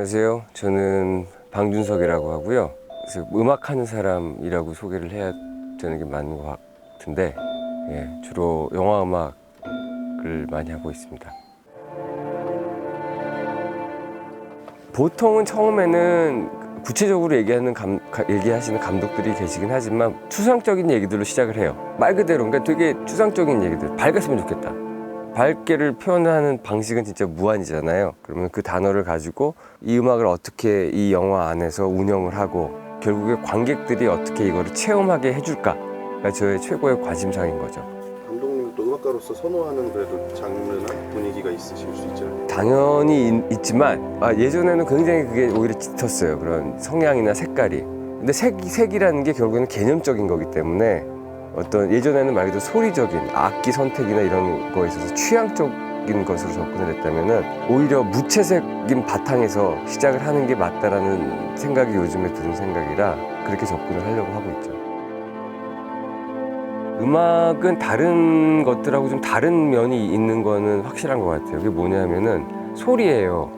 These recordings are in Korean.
안녕하세요. 저는 방준석이라고 하고요. 그래서 음악하는 사람이라고 소개를 해야 되는 게 맞는 것 같은데, 주로 영화 음악을 많이 하고 있습니다. 보통은 처음에는 구체적으로 얘기하시는 감독들이 계시긴 하지만 추상적인 얘기들로 시작을 해요. 말 그대로, 그러니까 되게 추상적인 얘기들, 밝았으면 좋겠다. 밝게를 표현하는 방식은 진짜 무한이잖아요. 그러면 그 단어를 가지고 이 음악을 어떻게 이 영화 안에서 운영을 하고 결국에 관객들이 어떻게 이거를 체험하게 해줄까가 저의 최고의 관심사인 거죠. 감독님도 음악가로서 선호하는 그래도 장르나 분위기가 있으실 수 있잖아요. 당연히 있지만 예전에는 굉장히 그게 오히려 짙었어요. 그런 성향이나 색깔이. 근데 색이라는 게 결국에는 개념적인 거기 때문에 어떤 예전에는 말 그대로 소리적인 악기 선택이나 이런 거에 있어서 취향적인 것으로 접근을 했다면은 오히려 무채색인 바탕에서 시작을 하는 게 맞다라는 생각이 요즘에 드는 생각이라 그렇게 접근을 하려고 하고 있죠. 음악은 다른 것들하고 좀 다른 면이 있는 거는 확실한 것 같아요. 그게 뭐냐면은 소리예요.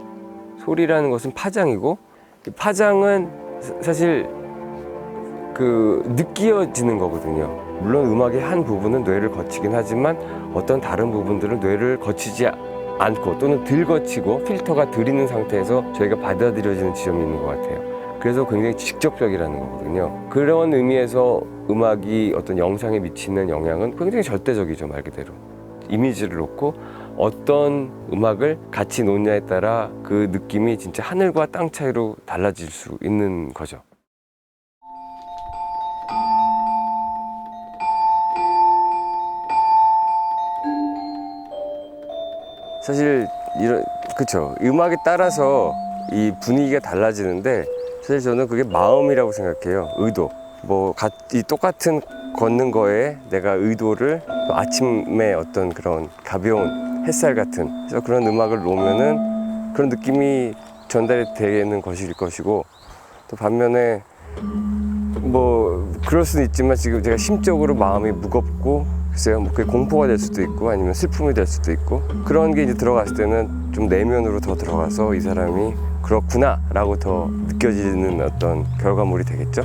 소리라는 것은 파장이고, 파장은 사실 느껴지는 거거든요. 물론 음악의 한 부분은 뇌를 거치긴 하지만 어떤 다른 부분들은 뇌를 거치지 않고 또는 덜 거치고 필터가 덜 있는 상태에서 저희가 받아들여지는 지점이 있는 것 같아요. 그래서 굉장히 직접적이라는 거거든요. 그런 의미에서 음악이 어떤 영상에 미치는 영향은 굉장히 절대적이죠, 말 그대로. 이미지를 놓고 어떤 음악을 같이 놓냐에 따라 그 느낌이 진짜 하늘과 땅 차이로 달라질 수 있는 거죠. 사실 그쵸, 음악에 따라서 이 분위기가 달라지는데 사실 저는 그게 마음이라고 생각해요. 의도. 이 똑같은 걷는 거에 내가 의도를 아침에 어떤 그런 가벼운 햇살 같은 그래서 그런 음악을 놓으면은 그런 느낌이 전달이 되는 것일 것이고, 또 반면에 그럴 수는 있지만 지금 제가 심적으로 마음이 무겁고 글쎄요, 그게 공포가 될 수도 있고 아니면 슬픔이 될 수도 있고 그런 게 이제 들어갔을 때는 좀 내면으로 더 들어가서 이 사람이 그렇구나 라고 더 느껴지는 어떤 결과물이 되겠죠.